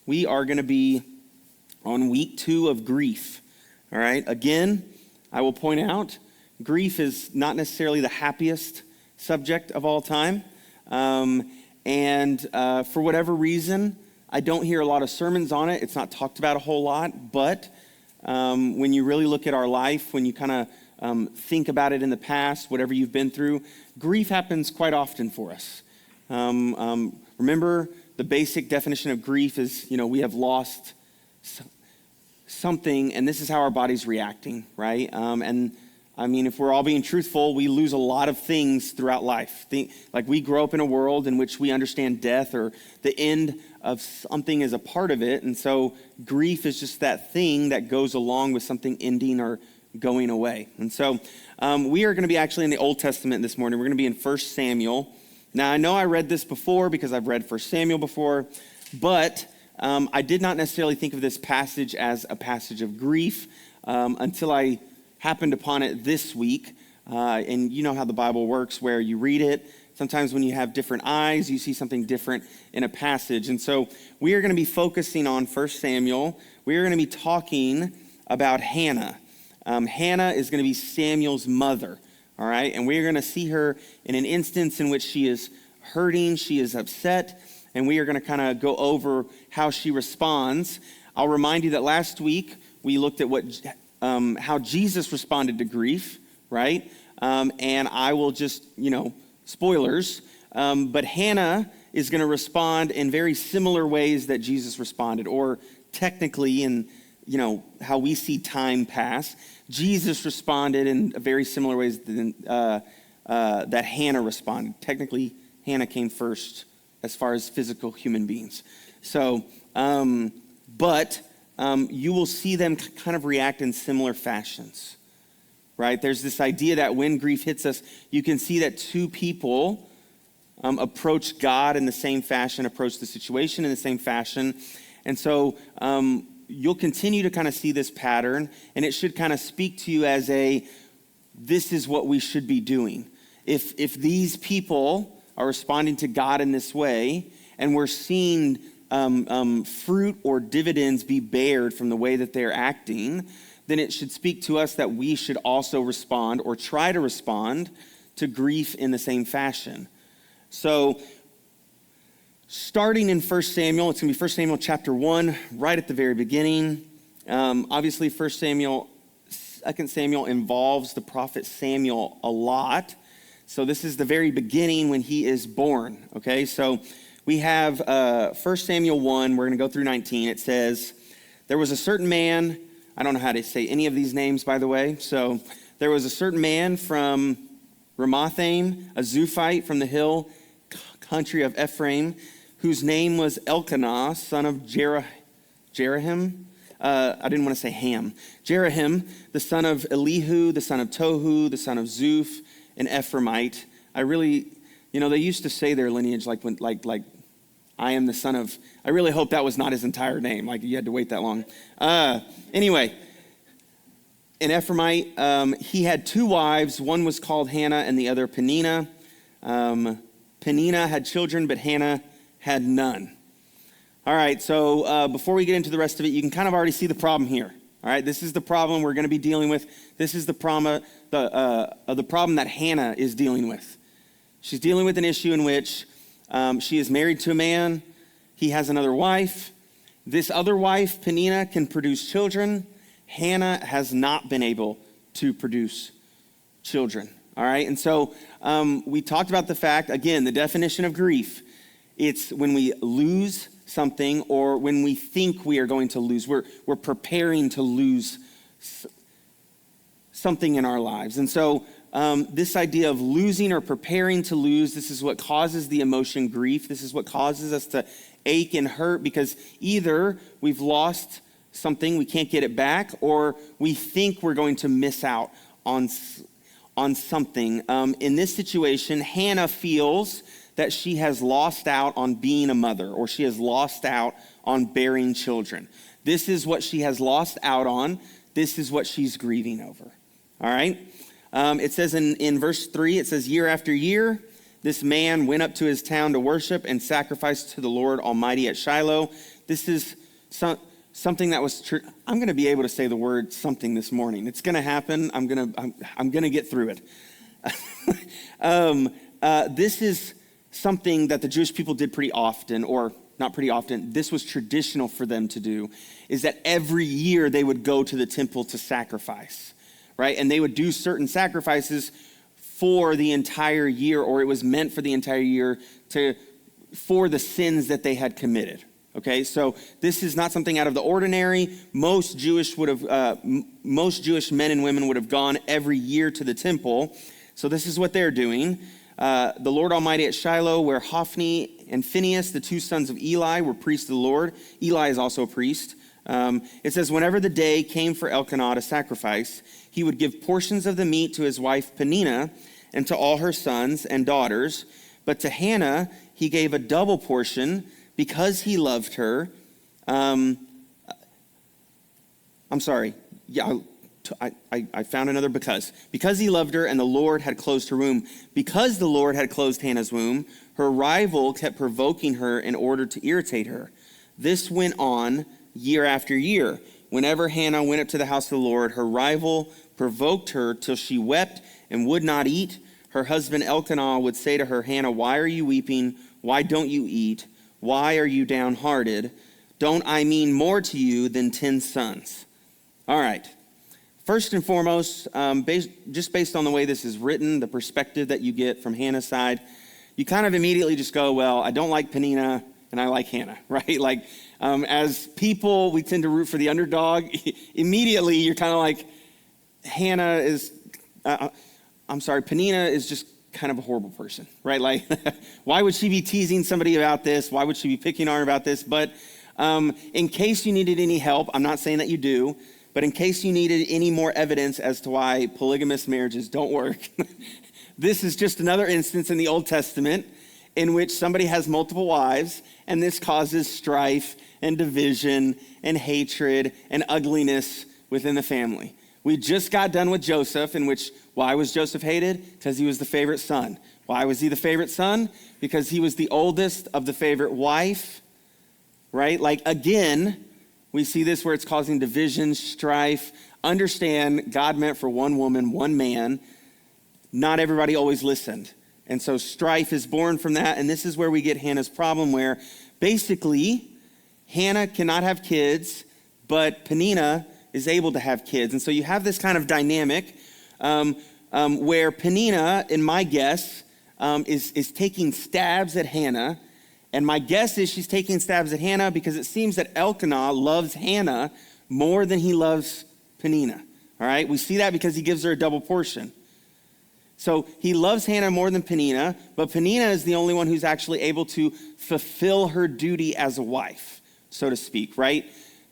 we are going to be on week 2 of grief. All right. Again, I will point out, grief is not necessarily the happiest subject of all time. And for whatever reason, I don't hear a lot of sermons on it. It's not talked about a whole lot. But when you really look at our life, when you kind of think about it in the past, whatever you've been through, grief happens quite often for us. Remember, the basic definition of grief is, we have lost something, and this is how our body's reacting, right? And I mean, if we're all being truthful, we lose a lot of things throughout life. Like we grow up in a world in which we understand death or the end of something is a part of it. And so grief is just that thing that goes along with something ending or going away. And so we are going to be actually in the Old Testament this morning. We're going to be in 1 Samuel. Now, I know I read this before because I've read 1 Samuel before, but I did not necessarily think of this passage as a passage of grief until I happened upon it this week. And you know how the Bible works, where you read it. Sometimes when you have different eyes, you see something different in a passage. And so we are going to be focusing on 1 Samuel. We are going to be talking about Hannah. Hannah is going to be Samuel's mother, all right? And we are going to see her in an instance in which she is hurting, she is upset, and we are going to kind of go over how she responds. I'll remind you that last week we looked at how Jesus responded to grief, right? And I will just, spoilers, but Hannah is going to respond in very similar ways that Jesus responded, or technically in, how we see time pass. Jesus responded in very similar ways than, that Hannah responded. Technically, Hannah came first as far as physical human beings. So, but you will see them kind of react in similar fashions, right? There's this idea that when grief hits us, you can see that two people approach God in the same fashion, approach the situation in the same fashion. And so you'll continue to kind of see this pattern, and it should kind of speak to you as this is what we should be doing. If these people are responding to God in this way, and we're seeing fruit or dividends be bared from the way that they're acting, then it should speak to us that we should also respond or try to respond to grief in the same fashion. So starting in 1 Samuel, it's going to be 1 Samuel chapter 1, right at the very beginning. Obviously, 1 Samuel, 2 Samuel involves the prophet Samuel a lot. So this is the very beginning when he is born, okay? So we have 1 Samuel 1, we're going to go through 19. It says, there was a certain man, I don't know how to say any of these names, by the way. So there was a certain man from Ramathaim, a Zuphite from the hill country of Ephraim, whose name was Elkanah, son of Jerahim. I didn't want to say Ham. Jerahim, the son of Elihu, the son of Tohu, the son of Zuph, an Ephraimite. I really, they used to say their lineage like I am the son of, I really hope that was not his entire name, like you had to wait that long. Anyway, an Ephraimite, he had 2 wives. One was called Hannah and the other Peninnah. Peninnah had children, but Hannah had none. All right, so before we get into the rest of it, you can kind of already see the problem here. All right, this is the problem we're going to be dealing with. This is the problem that Hannah is dealing with. She's dealing with an issue in which she is married to a man. He has another wife. This other wife, Peninnah, can produce children. Hannah has not been able to produce children. All right, and so we talked about the fact, again, the definition of grief. It's when we lose something or when we think we are going to lose. We're preparing to lose something in our lives. And so this idea of losing or preparing to lose, this is what causes the emotion grief. This is what causes us to ache and hurt, because either we've lost something, we can't get it back, or we think we're going to miss out on something. In this situation, Hannah feels that she has lost out on being a mother, or she has lost out on bearing children. This is what she has lost out on. This is what she's grieving over. All right? It says in verse 3, it says, year after year, this man went up to his town to worship and sacrifice to the Lord Almighty at Shiloh. this is something that was true. I'm going to be able to say the word something this morning. It's going to happen. I'm going to get through it. This is something that the Jewish people did pretty often, or not pretty often. This was traditional for them to do, is that every year they would go to the temple to sacrifice, right? And they would do certain sacrifices for the entire year, or it was meant for the entire year for the sins that they had committed. Okay, so this is not something out of the ordinary. Most Jewish men and women would have gone every year to the temple. So this is what they're doing. The Lord Almighty at Shiloh, where Hophni and Phinehas, the two sons of Eli, were priests of the Lord. Eli is also a priest. It says, whenever the day came for Elkanah to sacrifice, he would give portions of the meat to his wife Peninnah and to all her sons and daughters. But to Hannah, he gave a double portion because he loved her. I'm sorry. Yeah, I found another because. Because he loved her and the Lord had closed her womb. Because the Lord had closed Hannah's womb, her rival kept provoking her in order to irritate her. This went on year after year. Whenever Hannah went up to the house of the Lord, her rival provoked her till she wept and would not eat. Her husband Elkanah would say to her, Hannah, why are you weeping? Why don't you eat? Why are you downhearted? Don't I mean more to you than 10 sons? All right. First and foremost, just based on the way this is written, the perspective that you get from Hannah's side, you kind of immediately just go, well, I don't like Peninnah and I like Hannah, right? Like, as people, we tend to root for the underdog. Immediately, you're kind of like, Peninnah is just kind of a horrible person, right? Like, why would she be teasing somebody about this? Why would she be picking on her about this? But in case you needed any help, I'm not saying that you do, but in case you needed any more evidence as to why polygamous marriages don't work, this is just another instance in the Old Testament in which somebody has multiple wives, and this causes strife and division and hatred and ugliness within the family. We just got done with Joseph, in which, why was Joseph hated? Because he was the favorite son. Why was he the favorite son? Because he was the oldest of the favorite wife, right? Like, again, we see this where it's causing division, strife. Understand, God meant for one woman, one man. Not everybody always listened. And so strife is born from that. And this is where we get Hannah's problem, where basically Hannah cannot have kids, but Peninnah is able to have kids. And so you have this kind of dynamic where Peninnah, in my guess, is taking stabs at Hannah. And my guess is she's taking stabs at Hannah because it seems that Elkanah loves Hannah more than he loves Peninnah. All right, we see that because he gives her a double portion. So he loves Hannah more than Peninnah, but Peninnah is the only one who's actually able to fulfill her duty as a wife, so to speak, right?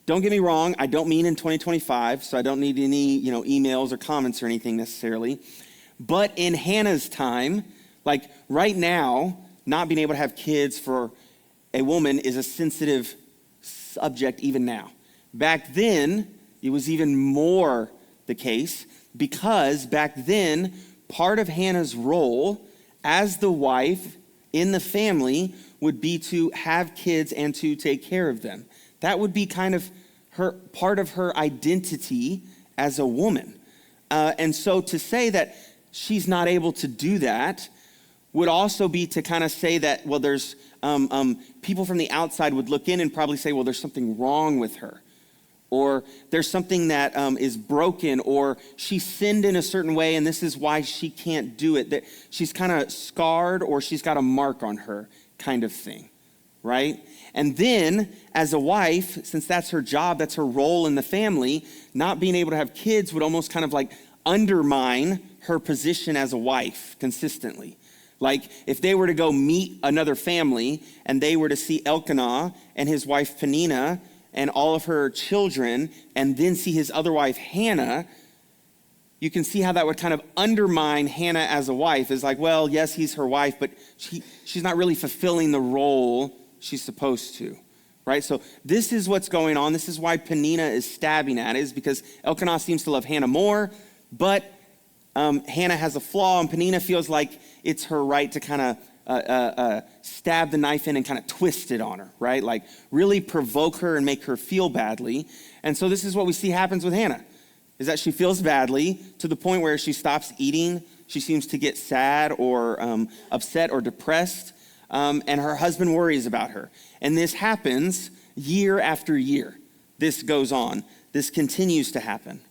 Don't get me wrong, I don't mean in 2025, so I don't need any, emails or comments or anything necessarily. But in Hannah's time, like right now, not being able to have kids for a woman is a sensitive subject even now. Back then, it was even more the case because back then, part of Hannah's role as the wife in the family would be to have kids and to take care of them. That would be kind of part of her identity as a woman. And so to say that she's not able to do that would also be to kind of say that, well, there's people from the outside would look in and probably say, well, there's something wrong with her. Or there's something that is broken, or she sinned in a certain way, and this is why she can't do it. That she's kind of scarred, or she's got a mark on her kind of thing, right? And then, as a wife, since that's her job, that's her role in the family, not being able to have kids would almost kind of like undermine her position as a wife consistently. Like, if they were to go meet another family, and they were to see Elkanah and his wife Peninnah, and all of her children, and then see his other wife, Hannah, you can see how that would kind of undermine Hannah as a wife. It's like, well, yes, he's her wife, but she's not really fulfilling the role she's supposed to, right? So this is what's going on. This is why Peninnah is stabbing at it, is because Elkanah seems to love Hannah more, but Hannah has a flaw, and Peninnah feels like it's her right to kind of stab the knife in and kind of twist it on her, right? Like really provoke her and make her feel badly. And so this is what we see happens with Hannah, is that she feels badly to the point where she stops eating. She seems to get sad or upset or depressed, and her husband worries about her. And this happens year after year. This goes on. This continues to happen.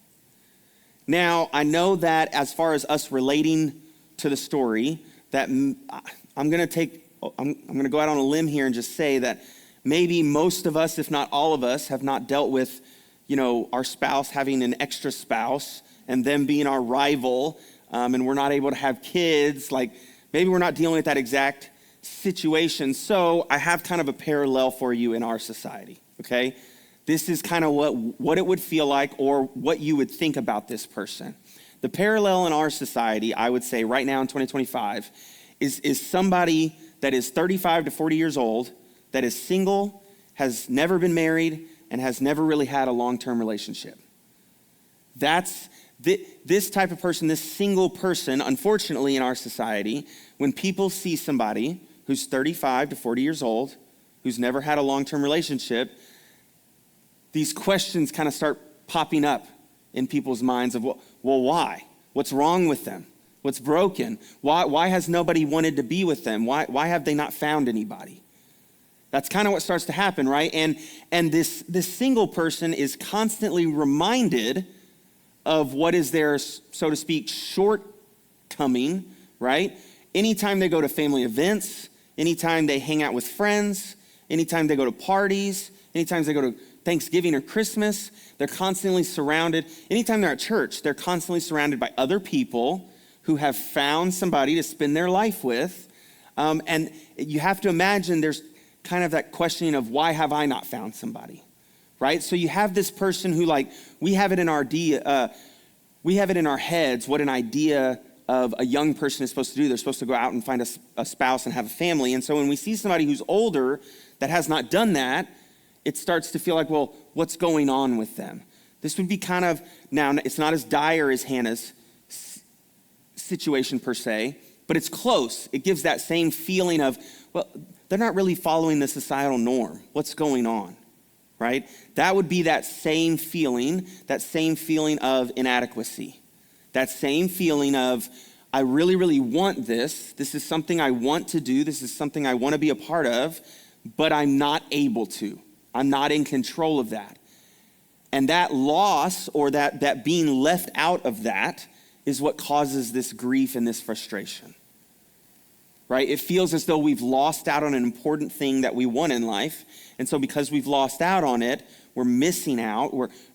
Now, I know that as far as us relating to the story, that I'm going to go out on a limb here and just say that maybe most of us, if not all of us, have not dealt with, our spouse having an extra spouse and them being our rival, and we're not able to have kids. Like maybe we're not dealing with that exact situation. So I have kind of a parallel for you in our society, okay? This is kind of what it would feel like or what you would think about this person. The parallel in our society, I would say right now in 2025, is somebody that is 35 to 40 years old, that is single, has never been married, and has never really had a long-term relationship. That's this type of person, this single person, unfortunately in our society, when people see somebody who's 35 to 40 years old, who's never had a long-term relationship, these questions kind of start popping up in people's minds of, well, why? What's wrong with them? What's broken? Why has nobody wanted to be with them? Why have they not found anybody? That's kind of what starts to happen, right? And this single person is constantly reminded of what is their, so to speak, shortcoming, right? Anytime they go to family events, anytime they hang out with friends, anytime they go to parties, anytime they go to Thanksgiving or Christmas, they're constantly surrounded. Anytime they're at church, they're constantly surrounded by other people who have found somebody to spend their life with. And you have to imagine there's kind of that questioning of why have I not found somebody, right? So you have this person who we have it in our heads what an idea of a young person is supposed to do. They're supposed to go out and find a spouse and have a family. And so when we see somebody who's older that has not done that, it starts to feel like, well, what's going on with them? This would be kind of, now it's not as dire as Hannah's situation per se, but it's close. It gives that same feeling of, well, they're not really following the societal norm. What's going on, right? That would be that same feeling of inadequacy. That same feeling of, I really, really want this. This is something I want to do. This is something I want to be a part of, but I'm not able to. I'm not in control of that. And that loss or that being left out of that is what causes this grief and this frustration, right? It feels as though we've lost out on an important thing that we want in life. And so because we've lost out on it, we're missing out.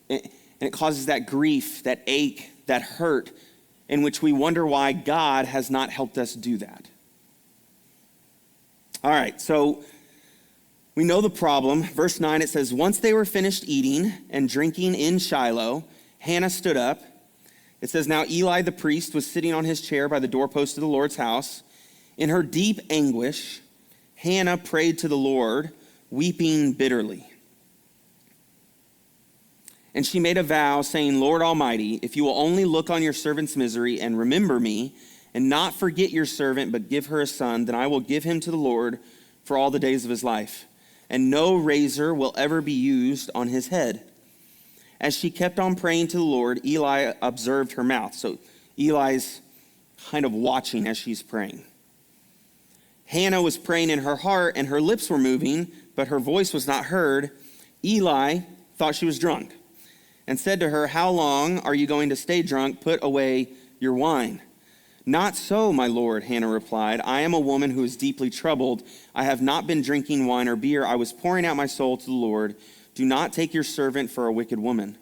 And it causes that grief, that ache, that hurt, in which we wonder why God has not helped us do that. All right, so we know the problem. Verse 9, it says, once they were finished eating and drinking in Shiloh, Hannah stood up. It says, now Eli the priest was sitting on his chair by the doorpost of the Lord's house. In her deep anguish, Hannah prayed to the Lord, weeping bitterly. And she made a vow, saying, Lord Almighty, if you will only look on your servant's misery and remember me, and not forget your servant, but give her a son, then I will give him to the Lord for all the days of his life. And no razor will ever be used on his head. As she kept on praying to the Lord, Eli observed her mouth. So Eli's kind of watching as she's praying. Hannah was praying in her heart, and her lips were moving, but her voice was not heard. Eli thought she was drunk and said to her, how long are you going to stay drunk? Put away your wine. Not so, my lord, Hannah replied. I am a woman who is deeply troubled. I have not been drinking wine or beer. I was pouring out my soul to the Lord. Do not take your servant for a wicked woman.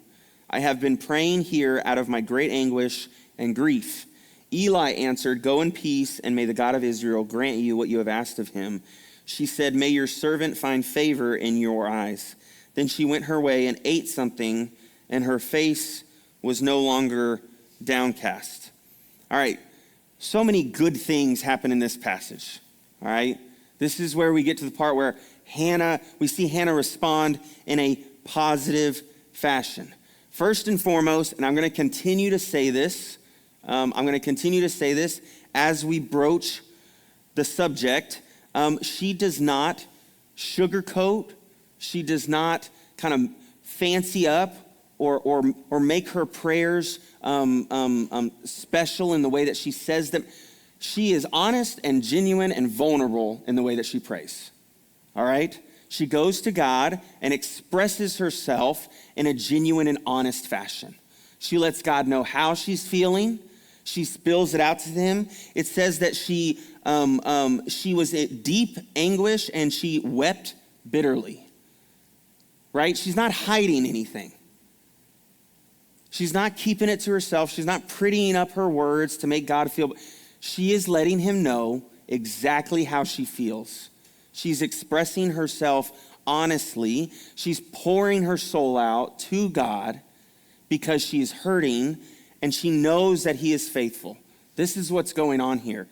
I have been praying here out of my great anguish and grief. Eli answered, go in peace, and may the God of Israel grant you what you have asked of him. She said, may your servant find favor in your eyes. Then she went her way and ate something, and her face was no longer downcast. All right. So many good things happen in this passage, all right? This is where we get to the part where we see Hannah respond in a positive fashion. First and foremost, and I'm going to continue to say this as we broach the subject, she does not sugarcoat. She does not kind of fancy up or make her prayers special in the way that she says them. She is honest and genuine and vulnerable in the way that she prays. All right? She goes to God and expresses herself in a genuine and honest fashion. She lets God know how she's feeling. She spills it out to him. It says that she was in deep anguish and she wept bitterly. Right? She's not hiding anything. She's not keeping it to herself. She's not prettying up her words to make God feel. She is letting him know exactly how she feels. She's expressing herself honestly. She's pouring her soul out to God because she is hurting and she knows that he is faithful. This is what's going on here.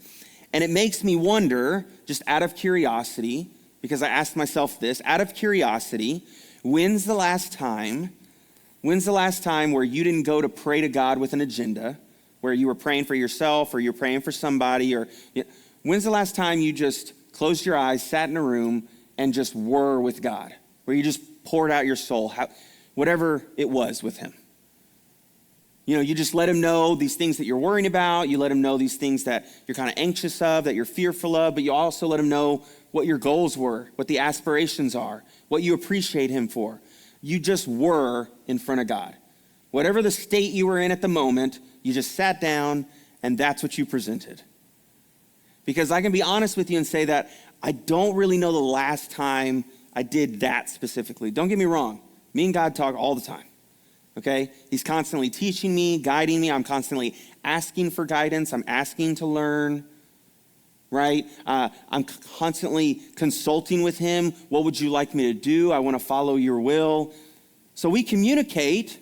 And it makes me wonder, just out of curiosity, because I asked myself this, out of curiosity, when's the last time where you didn't go to pray to God with an agenda, where you were praying for yourself or you're praying for somebody? When's the last time you just closed your eyes, sat in a room, and just were with God, where you just poured out your soul, whatever it was with him? You just let him know these things that you're worrying about. You let him know these things that you're kind of anxious of, that you're fearful of, but you also let him know what your goals were, what the aspirations are, what you appreciate him for. You just were in front of God. Whatever the state you were in at the moment, you just sat down and that's what you presented. Because I can be honest with you and say that I don't really know the last time I did that specifically. Don't get me wrong. Me and God talk all the time. Okay? He's constantly teaching me, guiding me. I'm constantly asking for guidance. I'm asking to learn. Right? I'm constantly consulting with him. What would you like me to do? I want to follow your will. So we communicate.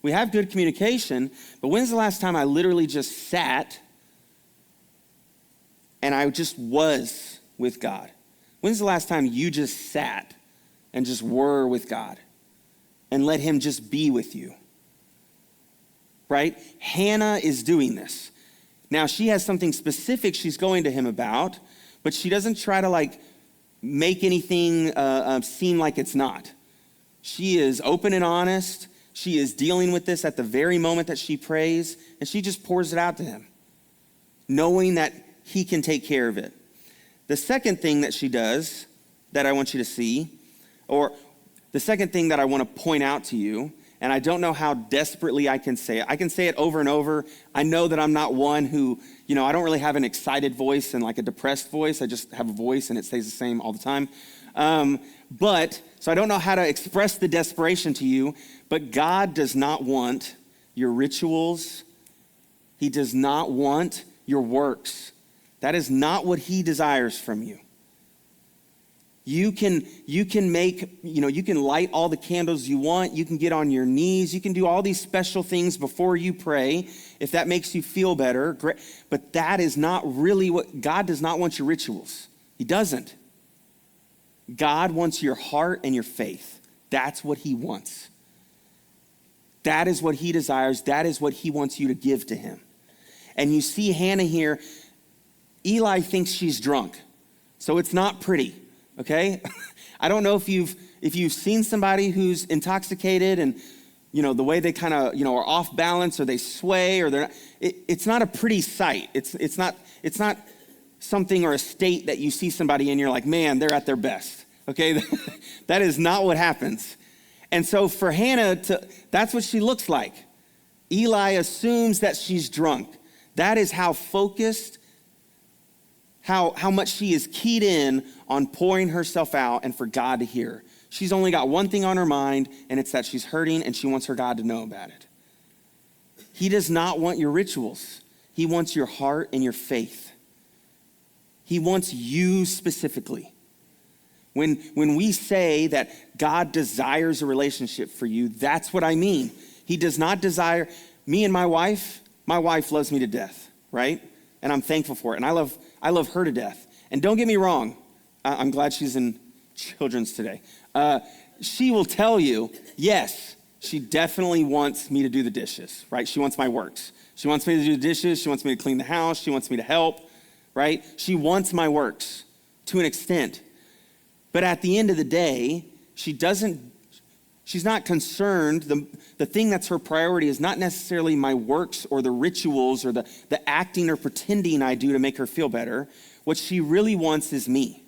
We have good communication. But when's the last time I literally just sat and I just was with God? When's the last time you just sat and just were with God and let him just be with you? Right? Hannah is doing this. Now, she has something specific she's going to him about, but she doesn't try to make anything seem like it's not. She is open and honest. She is dealing with this at the very moment that she prays, and she just pours it out to him, knowing that he can take care of it. The second thing that she does that I want you to see, or the second thing that I want to point out to you, and I don't know how desperately I can say it. I can say it over and over. I know that I'm not one who, I don't really have an excited voice and a depressed voice. I just have a voice and it stays the same all the time. So I don't know how to express the desperation to you, but God does not want your rituals. He does not want your works. That is not what he desires from you. You can light all the candles you want. You can get on your knees. You can do all these special things before you pray if that makes you feel better. Great. But that is not really what God does not want your rituals. He doesn't. God wants your heart and your faith. That's what he wants. That is what he desires. That is what he wants you to give to him. And you see Hannah here. Eli thinks she's drunk, so it's not pretty. Okay? I don't know if you've seen somebody who's intoxicated and, the way they kind of, are off balance or they sway or they're not, it's not a pretty sight. It's not something or a state that you see somebody in, you're like, man, they're at their best. Okay? That is not what happens. And so for Hannah, that's what she looks like. Eli assumes that she's drunk. That is how focused, how much she is keyed in on pouring herself out and for God to hear. She's only got one thing on her mind, and it's that she's hurting and she wants her God to know about it. He does not want your rituals. He wants your heart and your faith. He wants you specifically. When we say that God desires a relationship for you, that's what I mean. He does not desire me and my wife loves me to death, right? And I'm thankful for it. And I love her to death. And don't get me wrong, I'm glad she's in children's today. She will tell you, yes, she definitely wants me to do the dishes, right? She wants my works. She wants me to do the dishes. She wants me to clean the house. She wants me to help, right? She wants my works to an extent. But at the end of the day, she's not concerned. The thing that's her priority is not necessarily my works or the rituals or the acting or pretending I do to make her feel better. What she really wants is me.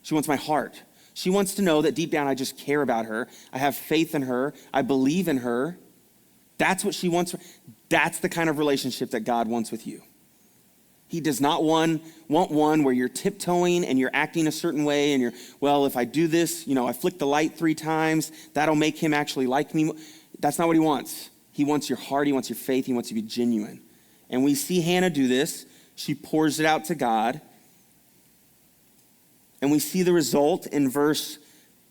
She wants my heart. She wants to know that deep down I just care about her. I have faith in her. I believe in her. That's what she wants. That's the kind of relationship that God wants with you. He does not want one where you're tiptoeing and you're acting a certain way and you're, well, if I do this, I flick the light 3 times, that'll make him actually like me. That's not what he wants. He wants your heart. He wants your faith. He wants you to be genuine. And we see Hannah do this. She pours it out to God. And we see the result in verse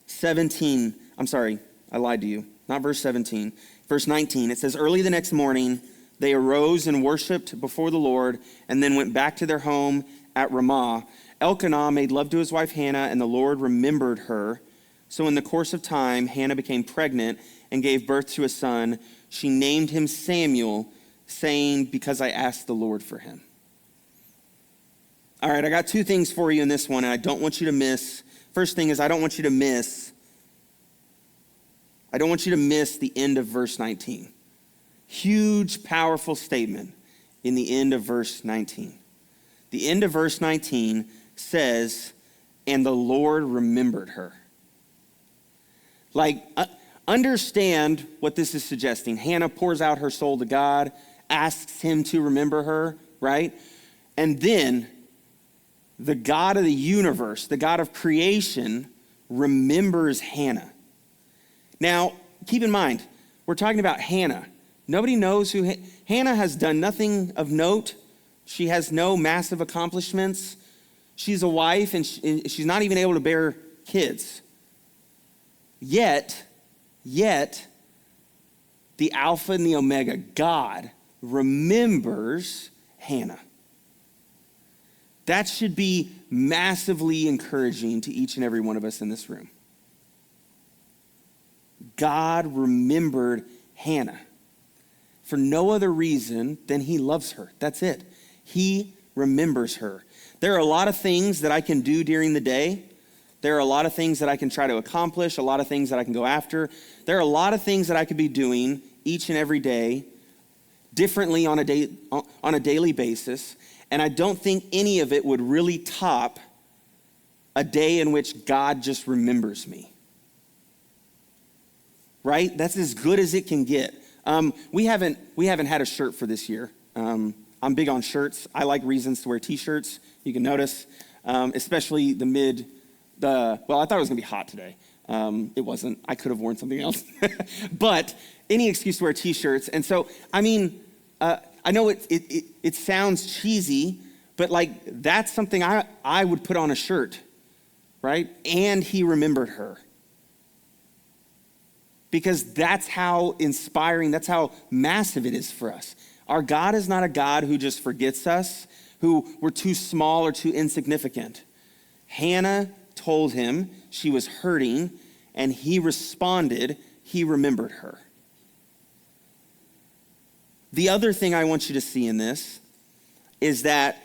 17. I'm sorry, I lied to you. Not verse 17. Verse 19, it says, early the next morning, they arose and worshiped before the Lord and then went back to their home at Ramah. Elkanah made love to his wife Hannah, and the Lord remembered her. So in the course of time, Hannah became pregnant and gave birth to a son. She named him Samuel, saying, because I asked the Lord for him. All right, I got 2 things for you in this one, and I don't want you to miss. First thing is I don't want you to miss the end of verse 19. Huge, powerful statement in the end of verse 19. The end of verse 19 says, and the Lord remembered her. Understand what this is suggesting. Hannah pours out her soul to God, asks him to remember her, right? And then the God of the universe, the God of creation, remembers Hannah. Now, keep in mind, we're talking about Hannah. Nobody knows who Hannah has done nothing of note. She has no massive accomplishments. She's a wife, and she's not even able to bear kids. Yet, the Alpha and the Omega, God, remembers Hannah. That should be massively encouraging to each and every one of us in this room. God remembered Hannah for no other reason than he loves her. That's it. He remembers her. There are a lot of things that I can do during the day. There are a lot of things that I can try to accomplish, a lot of things that I can go after. There are a lot of things that I could be doing each and every day differently on a daily basis, and I don't think any of it would really top a day in which God just remembers me. Right? That's as good as it can get. We haven't had a shirt for this year. I'm big on shirts. I like reasons to wear t-shirts. You can notice, especially well, I thought it was gonna be hot today. It wasn't. I could have worn something else. But any excuse to wear t-shirts. And so, I know it sounds cheesy, but that's something I would put on a shirt, right? And he remembered her. Because that's how inspiring, that's how massive it is for us. Our God is not a God who just forgets us, who we're too small or too insignificant. Hannah told him she was hurting, and he responded, he remembered her. The other thing I want you to see in this is that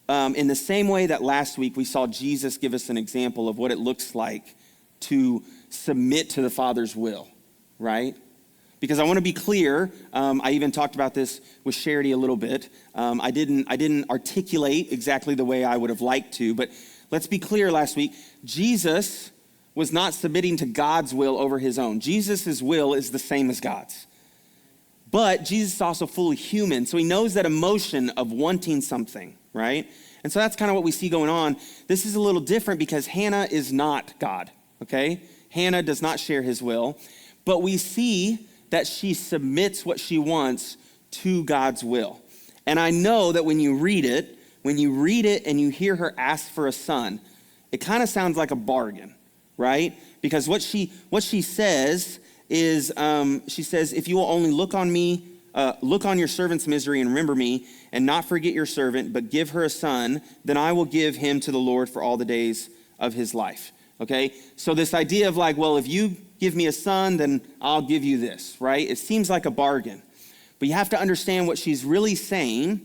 in the same way that last week we saw Jesus give us an example of what it looks like to submit to the Father's will, right? Because I want to be clear, I even talked about this with Charity a little bit. I didn't articulate exactly the way I would have liked to, but let's be clear last week. Jesus was not submitting to God's will over his own. Jesus' will is the same as God's. But Jesus is also fully human, so he knows that emotion of wanting something, right? And so that's kind of what we see going on. This is a little different because Hannah is not God, okay? Hannah does not share his will, but we see that she submits what she wants to God's will. And I know that when you read it and you hear her ask for a son, it kind of sounds like a bargain, right? Because what she says is, she says, if you will only look on your servant's misery and remember me and not forget your servant, but give her a son, then I will give him to the Lord for all the days of his life. Okay, so this idea of well, if you give me a son, then I'll give you this, right? It seems like a bargain. But you have to understand what she's really saying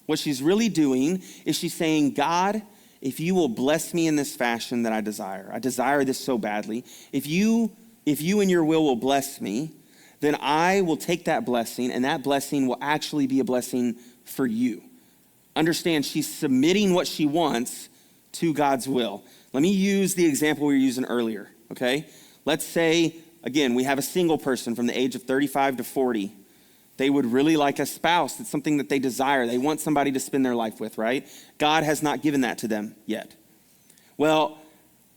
What she's really doing is she's saying, God, if you will bless me in this fashion that I desire this so badly. If you in your will bless me, then I will take that blessing, and that blessing will actually be a blessing for you. Understand, she's submitting what she wants to God's will. Let me use the example we were using earlier, okay? Let's say, again, we have a single person from the age of 35 to 40. They would really like a spouse. It's something that they desire. They want somebody to spend their life with, right? God has not given that to them yet. Well,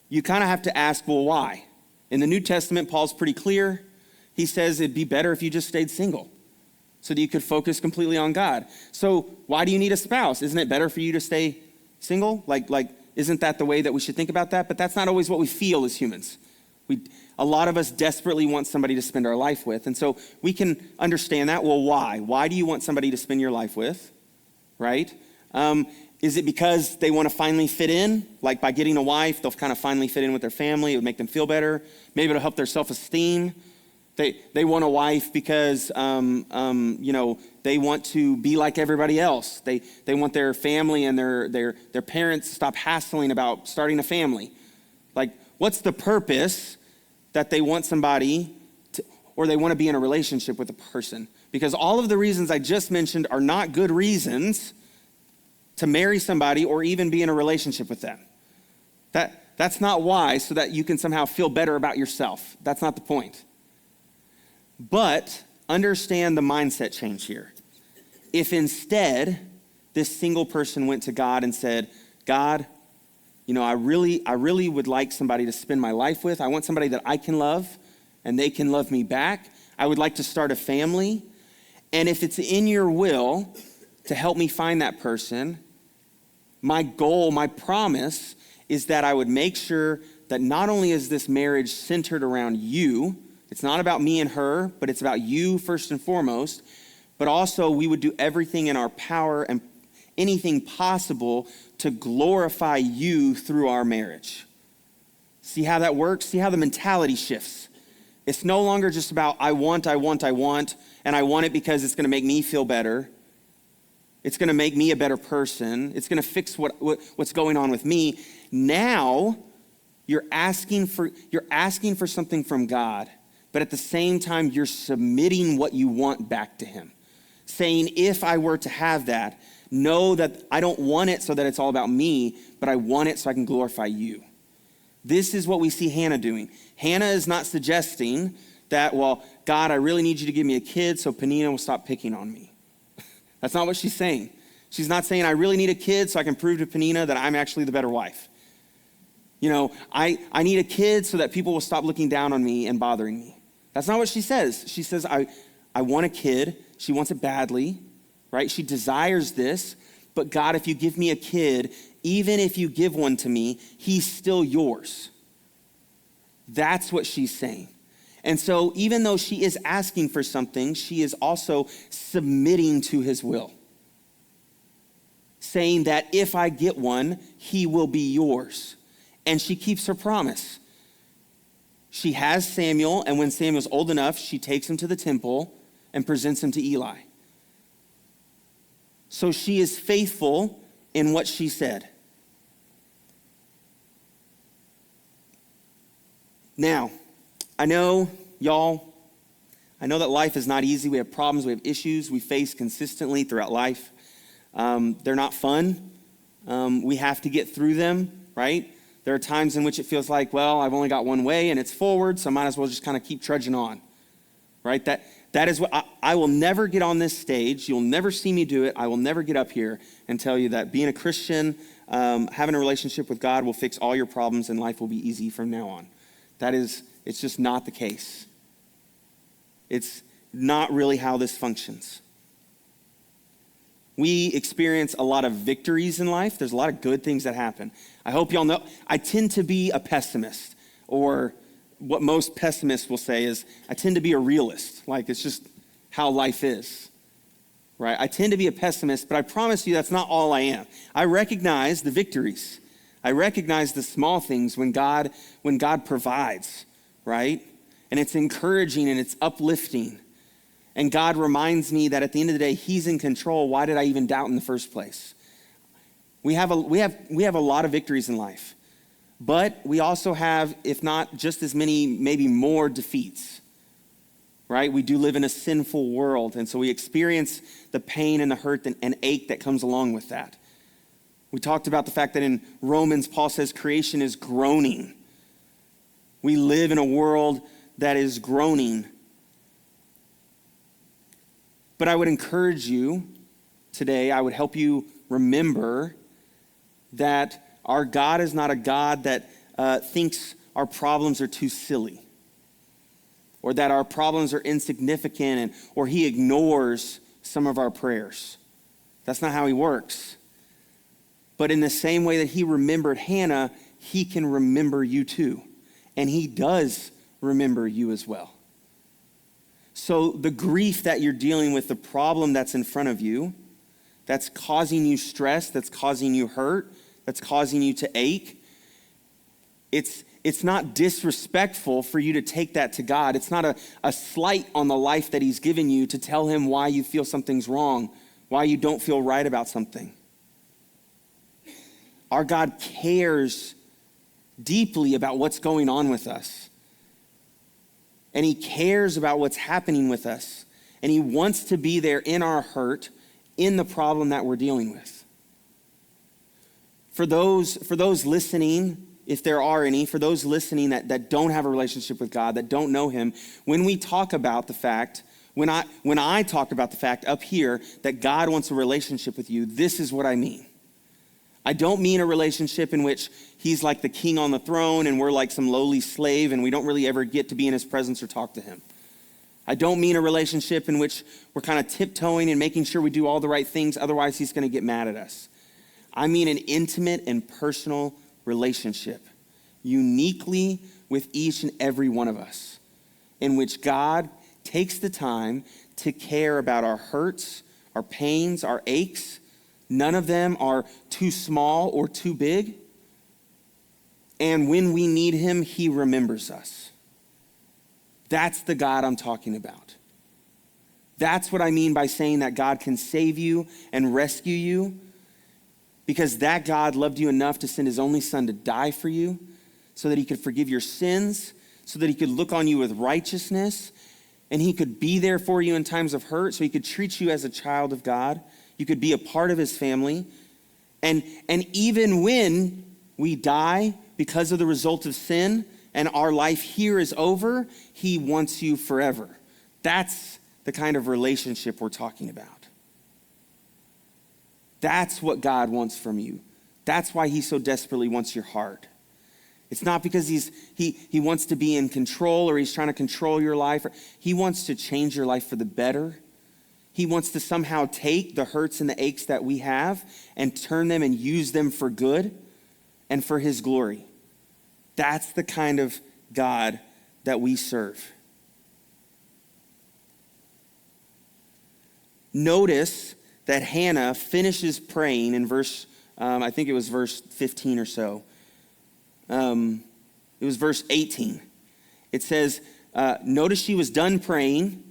you kind of have to ask, well, why? In the New Testament, Paul's pretty clear. He says it'd be better if you just stayed single so that you could focus completely on God. So why do you need a spouse? Isn't it better for you to stay single? Like, isn't that the way that we should think about that? But that's not always what we feel as humans. A lot of us desperately want somebody to spend our life with. And so we can understand that. Well, why? Why do you want somebody to spend your life with, right? Is it because they want to finally fit in? Like by getting a wife, they'll kind of finally fit in with their family. It would make them feel better. Maybe it'll help their self-esteem. They want a wife because, they want to be like everybody else. They want their family and their parents to stop hassling about starting a family. Like, what's the purpose that they want somebody to, or they want to be in a relationship with a person? Because all of the reasons I just mentioned are not good reasons to marry somebody or even be in a relationship with them. That's not why, so that you can somehow feel better about yourself. That's not the point. But understand the mindset change here. If instead this single person went to God and said, God, I really would like somebody to spend my life with. I want somebody that I can love and they can love me back. I would like to start a family. And if it's in your will to help me find that person, my goal, my promise is that I would make sure that not only is this marriage centered around you, it's not about me and her, but it's about you first and foremost, but also we would do everything in our power and anything possible to glorify you through our marriage. See how that works? See how the mentality shifts? It's no longer just about I want, and I want it because it's going to make me feel better. It's going to make me a better person. It's going to fix what's going on with me. Now, you're asking for something from God, but at the same time, you're submitting what you want back to him. Saying, if I were to have that, know that I don't want it so that it's all about me, but I want it so I can glorify you. This is what we see Hannah doing. Hannah is not suggesting that, well, God, I really need you to give me a kid so Penina will stop picking on me. That's not what she's saying. She's not saying, I really need a kid so I can prove to Penina that I'm actually the better wife. I need a kid so that people will stop looking down on me and bothering me. That's not what she says. She says, I want a kid. She wants it badly, right? She desires this, but God, if you give me a kid, even if you give one to me, he's still yours. That's what she's saying. And so even though she is asking for something, she is also submitting to his will. Saying that if I get one, he will be yours. And she keeps her promise. She has Samuel, and when Samuel's old enough, she takes him to the temple and presents him to Eli. So she is faithful in what she said. Now, I know that life is not easy. We have problems, we have issues we face consistently throughout life. They're not fun. We have to get through them, right? There are times in which it feels like, well, I've only got one way and it's forward, so I might as well just kind of keep trudging on, right? That is what I will never get on this stage. You'll never see me do it. I will never get up here and tell you that being a Christian, having a relationship with God will fix all your problems and life will be easy from now on. It's just not the case. It's not really how this functions. We experience a lot of victories in life. There's a lot of good things that happen. I hope y'all know, I tend to be a pessimist, or what most pessimists will say is, I tend to be a realist. Like, it's just how life is, right? I tend to be a pessimist, but I promise you that's not all I am. I recognize the victories. I recognize the small things when God provides, right? And it's encouraging and it's uplifting. And God reminds me that at the end of the day, he's in control. Why did I even doubt in the first place? We have a lot of victories in life, but we also have, if not just as many, maybe more defeats, right? We do live in a sinful world, and so we experience the pain and the hurt and ache that comes along with that. We talked about the fact that in Romans, Paul says creation is groaning. We live in a world that is groaning. But I would encourage you today, I would help you remember that our God is not a God that thinks our problems are too silly, or that our problems are insignificant, or he ignores some of our prayers. That's not how he works. But in the same way that he remembered Hannah, he can remember you too. And he does remember you as well. So the grief that you're dealing with, the problem that's in front of you, that's causing you stress, that's causing you hurt, that's causing you to ache, it's not disrespectful for you to take that to God. It's not a slight on the life that he's given you to tell him why you feel something's wrong, why you don't feel right about something. Our God cares deeply about what's going on with us. And he cares about what's happening with us. And he wants to be there in our hurt, in the problem that we're dealing with. For those listening, if there are any, for those listening that don't have a relationship with God, that don't know him, when we talk about the fact, when I talk about the fact up here that God wants a relationship with you, this is what I mean. I don't mean a relationship in which he's like the king on the throne and we're like some lowly slave and we don't really ever get to be in his presence or talk to him. I don't mean a relationship in which we're kind of tiptoeing and making sure we do all the right things, otherwise he's going to get mad at us. I mean an intimate and personal relationship, uniquely with each and every one of us, in which God takes the time to care about our hurts, our pains, our aches. None of them are too small or too big. And when we need him, he remembers us. That's the God I'm talking about. That's what I mean by saying that God can save you and rescue you, because that God loved you enough to send his only son to die for you so that he could forgive your sins, so that he could look on you with righteousness, and he could be there for you in times of hurt, so he could treat you as a child of God. You could be a part of his family. And even when we die because of the result of sin and our life here is over, he wants you forever. That's the kind of relationship we're talking about. That's what God wants from you. That's why he so desperately wants your heart. It's not because he wants to be in control or he's trying to control your life. He wants to change your life for the better. He wants to somehow take the hurts and the aches that we have and turn them and use them for good and for his glory. That's the kind of God that we serve. Notice that Hannah finishes praying in verse, I think it was verse 15 or so. It was verse 18. It says, notice she was done praying.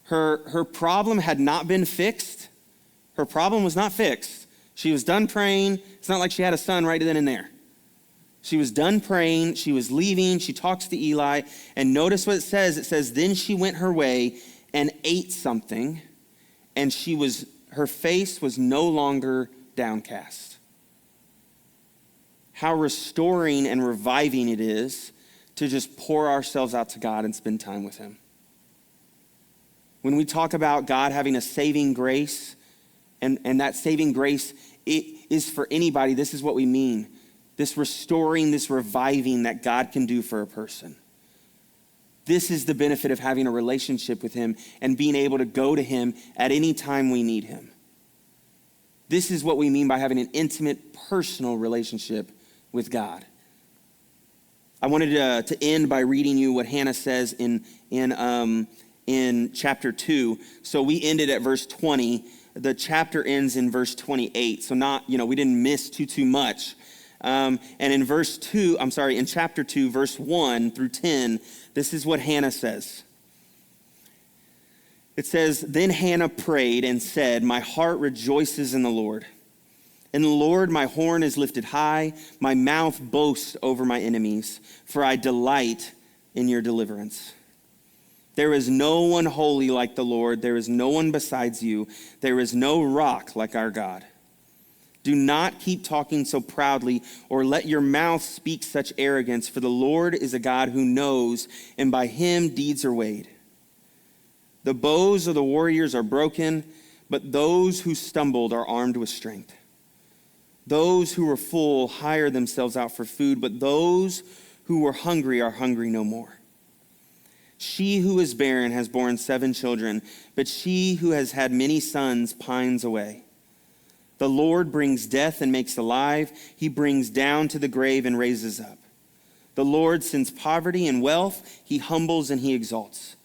Her problem had not been fixed. Her problem was not fixed. She was done praying. It's not like she had a son right then and there. She was done praying. She was leaving. She talks to Eli. And notice what it says. It says, then she went her way and ate something, and her face was no longer downcast. How restoring and reviving it is to just pour ourselves out to God and spend time with him. When we talk about God having a saving grace, and that saving grace, it is for anybody, this is what we mean. This restoring, this reviving that God can do for a person. This is the benefit of having a relationship with him and being able to go to him at any time we need him. This is what we mean by having an intimate, personal relationship with God. I wanted to end by reading you what Hannah says in chapter 2. So we ended at verse 20. The chapter ends in verse 28. So we didn't miss too much. And in in chapter 2, verse 1 through 10, this is what Hannah says. It says, then Hannah prayed and said, my heart rejoices in the Lord. In the Lord, my horn is lifted high. My mouth boasts over my enemies, for I delight in your deliverance. There is no one holy like the Lord. There is no one besides you. There is no rock like our God. Do not keep talking so proudly, or let your mouth speak such arrogance, for the Lord is a God who knows, and by him deeds are weighed. The bows of the warriors are broken, but those who stumbled are armed with strength. Those who were full hire themselves out for food, but those who were hungry are hungry no more. She who is barren has borne 7 children, but she who has had many sons pines away. The Lord brings death and makes alive. He brings down to the grave and raises up. The Lord sends poverty and wealth. He humbles and he exalts.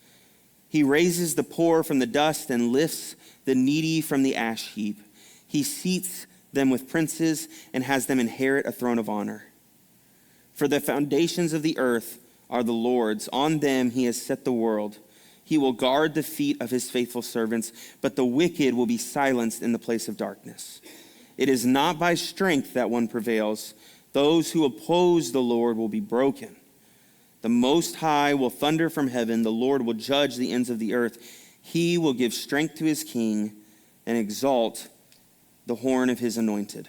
He raises the poor from the dust and lifts the needy from the ash heap. He seats them with princes and has them inherit a throne of honor. For the foundations of the earth are the Lord's. On them he has set the world. He will guard the feet of his faithful servants, but the wicked will be silenced in the place of darkness. It is not by strength that one prevails. Those who oppose the Lord will be broken. The Most High will thunder from heaven. The Lord will judge the ends of the earth. He will give strength to his king and exalt the horn of his anointed.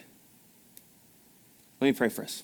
Let me pray for us.